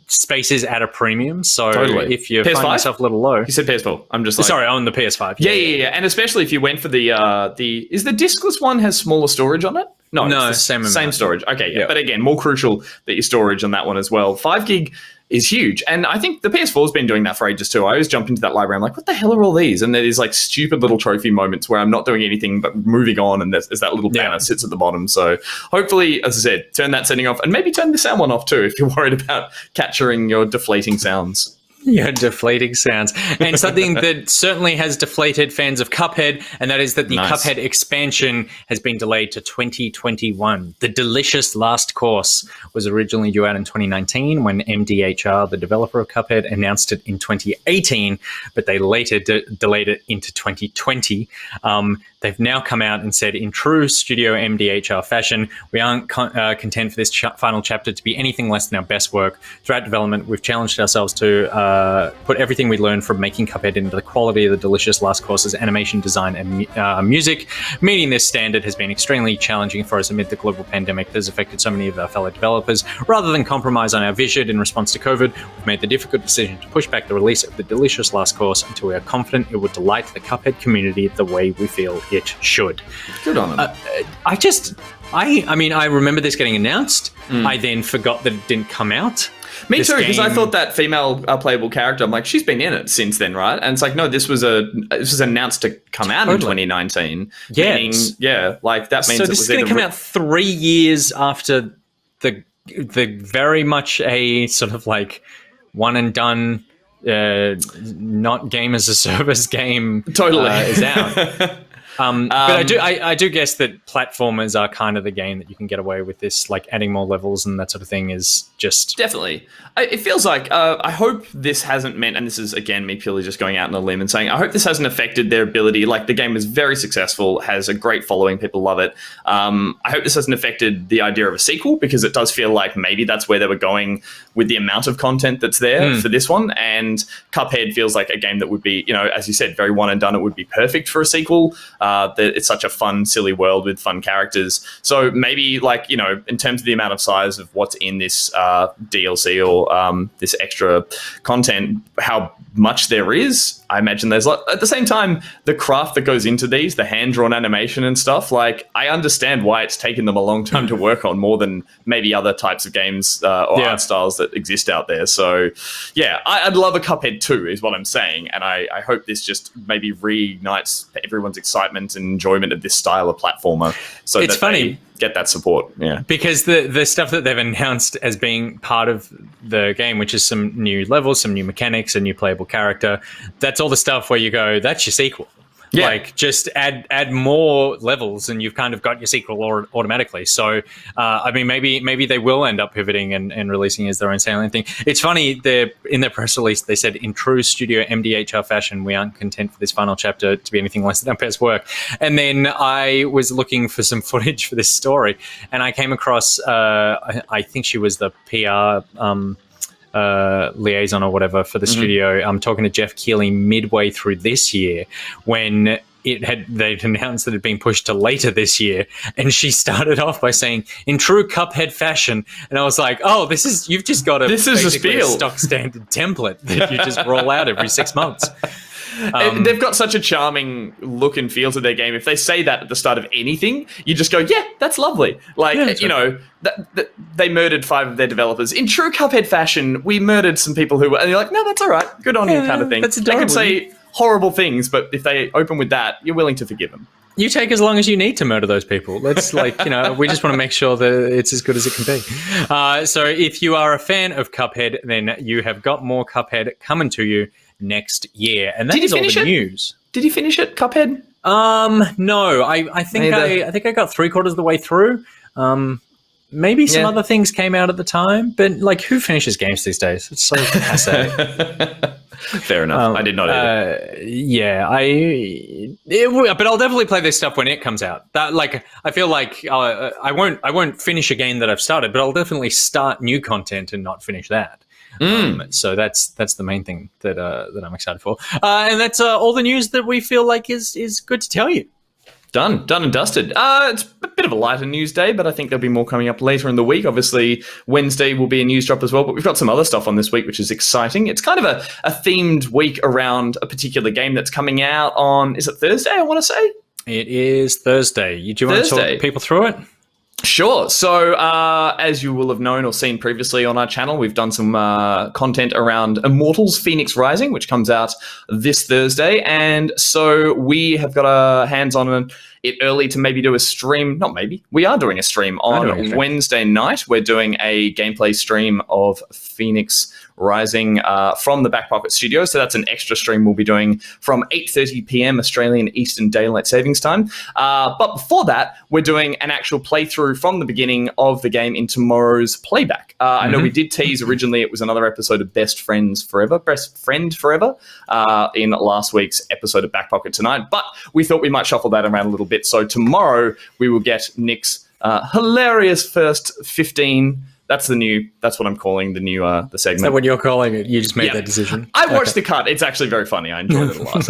Space is at a premium, so if you PS5? find yourself a little low, you said PS4. I'm just like, sorry, on the PS5. Yeah, and especially if you went for the is the diskless one has smaller storage on it? No, it's the same storage. Okay, yeah, but again, more crucial that your storage on that one as well. 5 gig is huge, and I think the PS4's been doing that for ages too. I always jump into that library. I'm like, what the hell are all these? And there's like stupid little trophy moments where I'm not doing anything but moving on, and there's that little banner sits at the bottom. So hopefully, as I said, turn that setting off, and maybe turn the sound one off too if you're worried about capturing your deflating sounds. Yeah, deflating sounds. And something that certainly has deflated fans of Cuphead, and that is that the Cuphead expansion has been delayed to 2021. The delicious last course was originally due out in 2019 when MDHR, the developer of Cuphead, announced it in 2018, but they later delayed it into 2020. They've now come out and said, in true Studio MDHR fashion, we aren't content for this final chapter to be anything less than our best work. Throughout development, we've challenged ourselves to put everything we learned from making Cuphead into the quality of the delicious last course's animation, design, and music. Meeting this standard has been extremely challenging for us amid the global pandemic that has affected so many of our fellow developers. Rather than compromise on our vision in response to COVID, we've made the difficult decision to push back the release of the delicious last course until we are confident it would delight the Cuphead community the way we feel it should. Good on them. I remember this getting announced. I then forgot that it didn't come out. Me too, because I thought that female playable character, I'm like, she's been in it since then, right? And it's like, no, this was announced to come out in 2019. Yeah. Meaning, like that means so this is going to come out 3 years after the very much a sort of like one and done, not game as a service game is out. But I do guess that platformers are kind of the game that you can get away with this, like adding more levels and that sort of thing is just... Definitely. It feels like, I hope this hasn't meant, and this is, again, me purely just going out on a limb and saying, I hope this hasn't affected their ability. Like, the game is very successful, has a great following, people love it. I hope this hasn't affected the idea of a sequel, because it does feel like maybe that's where they were going with the amount of content that's there for this one. And Cuphead feels like a game that would be, as you said, very one and done. It would be perfect for a sequel. It's such a fun, silly world with fun characters. So maybe, like, in terms of the amount of size of what's in this DLC or this extra content, how much there is, I imagine there's at the same time, the craft that goes into these, the hand-drawn animation and stuff, like, I understand why it's taken them a long time to work on, more than maybe other types of games or art styles that exist out there. So, yeah, I'd love a Cuphead 2 is what I'm saying, and I hope this just maybe reignites everyone's excitement and enjoyment of this style of platformer, so it's funny. Get that support, because the stuff that they've announced as being part of the game, which is some new levels, some new mechanics, a new playable character, that's all the stuff where you go, that's your sequel. Yeah. Like, just add more levels, and you've kind of got your sequel automatically. So, I mean, maybe they will end up pivoting and releasing it as their own standalone thing. It's funny, in their press release, they said, in true Studio MDHR fashion, we aren't content for this final chapter to be anything less than our best work. And then I was looking for some footage for this story, and I came across, I think she was the PR liaison or whatever for the studio. I'm talking to Jeff Keighley midway through this year when they'd announced that it had been pushed to later this year, and she started off by saying, in true Cuphead fashion, and I was like, oh, you've just got this is a spiel. stock standard template that you just roll out every 6 months. They've got such a charming look and feel to their game. If they say that at the start of anything, you just go, yeah, that's lovely. Like, they murdered 5 of their developers. In true Cuphead fashion, we murdered some people who were, and you're like, no, that's all right. Good on you, kind of thing. That's they adorable. can say horrible things, but if they open with that, you're willing to forgive them. You take as long as you need to murder those people. Let's we just want to make sure that it's as good as it can be. So if you are a fan of Cuphead, then you have got more Cuphead coming to you next year. And that is all the news. Did you finish it, Cuphead? No. I think I got 3/4 of the way through. Maybe some other things came out at the time, but like, who finishes games these days? It's so passe. Fair enough. I did not either. But I'll definitely play this stuff when it comes out. That, like, I feel like I won't finish a game that I've started, but I'll definitely start new content and not finish that. So that's the main thing that I'm excited for, and that's all the news that we feel like is good to tell you. Done and dusted. It's a bit of a lighter news day, but I think there'll be more coming up later in the week. Obviously, Wednesday will be a news drop as well, but we've got some other stuff on this week, which is exciting. It's kind of a themed week around a particular game that's coming out on, is it Thursday, I want to say? It is Thursday. Do you want to talk people through it? Sure. So, as you will have known or seen previously on our channel, we've done some content around Immortals Phoenix Rising, which comes out this Thursday. And so we have got our hands on it early to maybe do a stream. Not maybe. We are doing a stream on Wednesday night. We're doing a gameplay stream of Phoenix Rising from the Back Pocket Studio. So that's an extra stream we'll be doing from 8:30 p.m. Australian Eastern Daylight Savings Time. But before that, we're doing an actual playthrough from the beginning of the game in tomorrow's playback. I know we did tease originally it was another episode of Best Friend Forever, in last week's episode of Back Pocket Tonight. But we thought we might shuffle that around a little bit. So tomorrow we will get Nick's hilarious first 15. That's what I'm calling the new the segment. Is that what you're calling it? You just made that decision? I watched the cut. It's actually very funny. I enjoyed it a lot.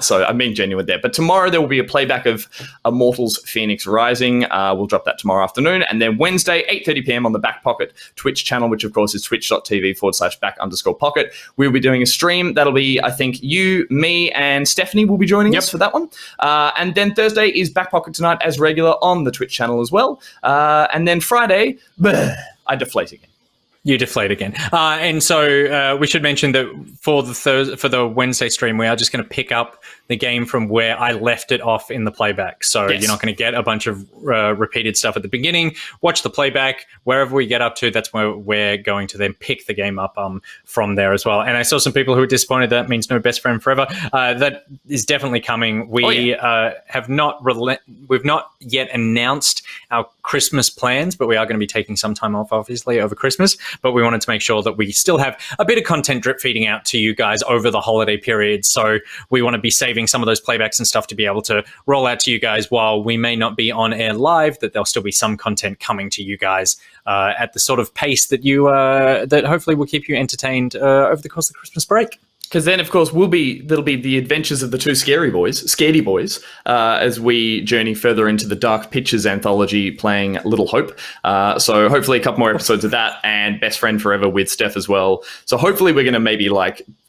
So I'm being genuine there. But tomorrow there will be a playback of Immortals Phoenix Rising. We'll drop that tomorrow afternoon. And then Wednesday, 8:30 p.m. on the Back Pocket Twitch channel, which of course is twitch.tv/back_pocket. We'll be doing a stream. That'll be, I think, you, me, and Stephanie will be joining us for that one. And then Thursday is Back Pocket Tonight as regular on the Twitch channel as well. And then Friday, I deflate again. You deflate again. And so we should mention that for the Wednesday stream, we are just going to pick up the game from where I left it off in the playback. So you're not going to get a bunch of repeated stuff at the beginning. Watch the playback. Wherever we get up to, that's where we're going to then pick the game up from there as well. And I saw some people who were disappointed that means no Best Friend Forever. That is definitely coming. We have not we've not yet announced our Christmas plans, but we are going to be taking some time off, obviously, over Christmas. But we wanted to make sure that we still have a bit of content drip feeding out to you guys over the holiday period. So we want to be saving some of those playbacks and stuff to be able to roll out to you guys while we may not be on air live, that there'll still be some content coming to you guys at the sort of pace that that hopefully will keep you entertained over the course of the Christmas break. Because then, of course, that'll be the adventures of the two Scaredy Boys, as we journey further into the Dark Pictures anthology playing Little Hope. So hopefully a couple more episodes of that and Best Friend Forever with Steph as well. So hopefully we're going to maybe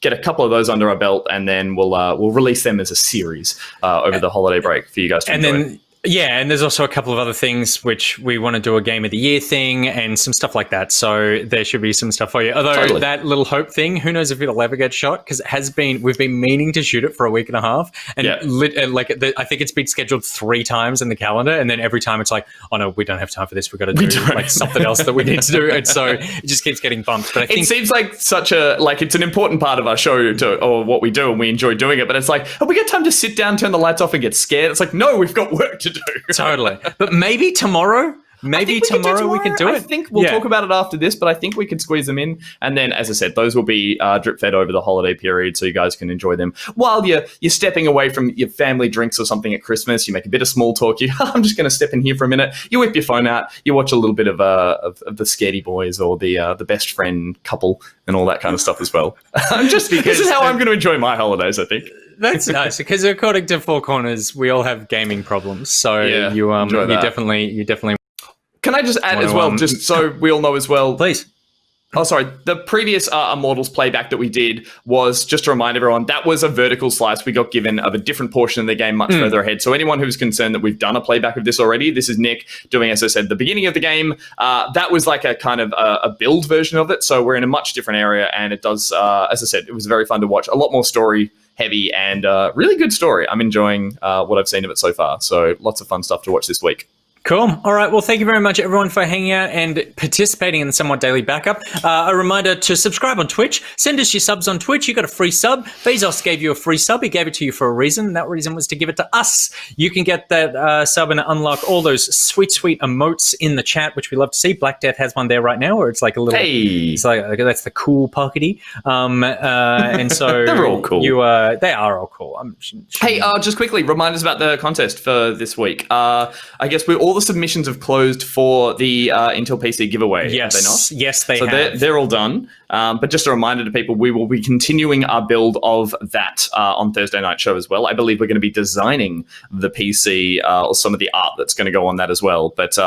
get a couple of those under our belt, and then we'll release them as a series over the holiday break for you guys to enjoy. Yeah, and there's also a couple of other things which we want to do a Game of the Year thing and some stuff like that. So there should be some stuff for you. Although that little hope thing, who knows if it'll ever get shot, because we've been meaning to shoot it for a week and a half. And I think it's been scheduled 3 times in the calendar. And then every time it's like, oh no, we don't have time for this. We've got to do like something else that we need to do. And so it just keeps getting bumped. But I think it seems like it's an important part of our show or what we do, and we enjoy doing it. But it's like, have we got time to sit down, turn the lights off and get scared? It's like, no, we've got work to do. Totally. But maybe tomorrow we can do it. I think we'll talk about it after this, but I think we can squeeze them in. And then, as I said, those will be drip fed over the holiday period, so you guys can enjoy them while you're stepping away from your family drinks or something at Christmas. You make a bit of small talk. I'm just going to step in here for a minute. You whip your phone out. You watch a little bit of the Scaredy Boys or the best friend couple and all that kind of stuff as well. This is how I'm going to enjoy my holidays, I think. That's nice, because according to Four Corners, we all have gaming problems. So you definitely. Can I just add as well, just so we all know as well? Please. Oh, sorry. The previous Immortals playback that we did was, just to remind everyone, that was a vertical slice we got given of a different portion of the game much further ahead. So anyone who's concerned that we've done a playback of this already, this is Nick doing, as I said, the beginning of the game. That was like a kind of a build version of it. So we're in a much different area, and it does, as I said, it was very fun to watch. A lot more story heavy and really good story. I'm enjoying what I've seen of it so far. So lots of fun stuff to watch this week. Cool. All right. Well, thank you very much, everyone, for hanging out and participating in the Somewhat Daily Backup. A reminder to subscribe on Twitch. Send us your subs on Twitch. You got a free sub. Bezos gave you a free sub. He gave it to you for a reason. And that reason was to give it to us. You can get that sub and unlock all those sweet, sweet emotes in the chat, which we love to see. Black Death has one there right now, where it's like a little. Hey. It's like that's the cool pockety. And so they're all cool. They are all cool. Hey, just quickly remind us about the contest for this week. I guess all the submissions have closed for the Intel PC giveaway. Yes, have they not? Yes, they have. So they're all done. But just a reminder to people, we will be continuing our build of that on Thursday night show as well. I believe we're going to be designing the PC or some of the art that's going to go on that as well. But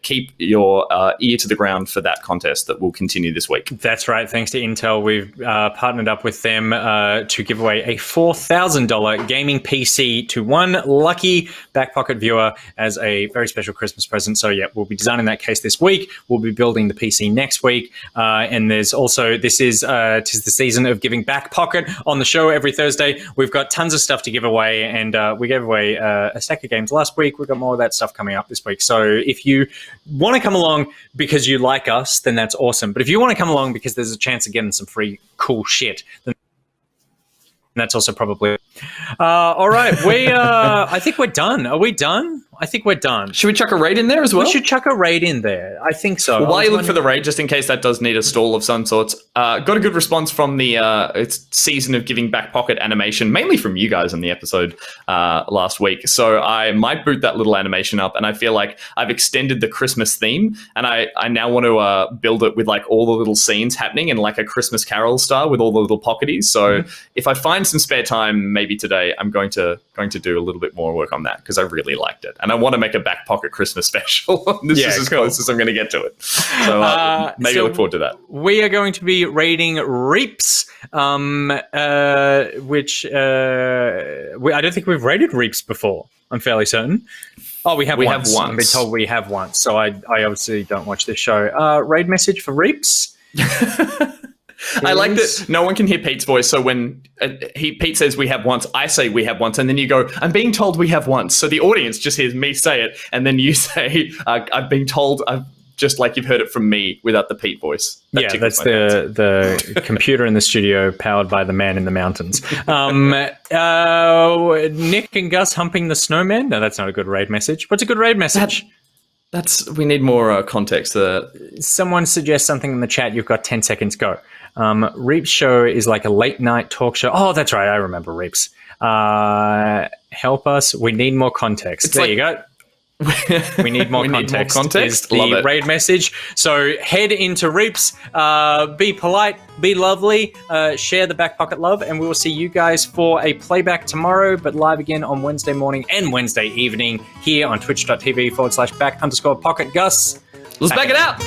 keep your ear to the ground for that contest that will continue this week. That's right. Thanks to Intel, we've partnered up with them to give away a $4,000 gaming PC to one lucky back pocket viewer as a very special Christmas present. So we'll be designing that case this week. We'll be building the PC next week. And there's also, this is 'tis the season of giving back pocket on the show every Thursday. We've got tons of stuff to give away, and we gave away a stack of games last week. We've got more of that stuff coming up this week. So if you want to come along because you like us, then that's awesome. But if you want to come along because there's a chance of getting some free cool shit, then that's also probably all right. I think we're done. Are we done? I think we're done. Should we chuck a raid in there as well? We should chuck a raid in there. I think so. Well, while you look for the raid, just in case that does need a stall of some sorts, got a good response from the season of giving back pocket animation, mainly from you guys on the episode last week. So I might boot that little animation up, and I feel like I've extended the Christmas theme, and I now want to build it with like all the little scenes happening in like a Christmas Carol style with all the little pocketies. So if I find some spare time, maybe today, I'm going to do a little bit more work on that because I really liked it. And I want to make a back pocket Christmas special. This is as close as I'm going to get to it. So maybe look forward to that. We are going to be raiding Reaps, which I don't think we've raided Reaps before. I'm fairly certain. Oh, we have once. I've been told we have once. So I obviously don't watch this show. Raid message for Reaps. I like that no one can hear Pete's voice. So when Pete says we have once, I say we have once, and then you go, I'm being told we have once. So the audience just hears me say it, and then you say, I've been told, just like you've heard it from me without the Pete voice. That's the computer in the studio powered by the man in the mountains. Nick and Gus humping the snowman. No, that's not a good raid message. What's a good raid message? We need more context. Someone suggests something in the chat. You've got 10 seconds. Go. Reaps show is like a late night talk show. Oh, that's right. I remember Reaps. Help us. We need more context. There you go. We need more context. Is the raid message. So head into Reaps, be polite, be lovely, share the back pocket love, and we will see you guys for a playback tomorrow, but live again on Wednesday morning and Wednesday evening here on twitch.tv/back_pocket. Gus, let's back it out.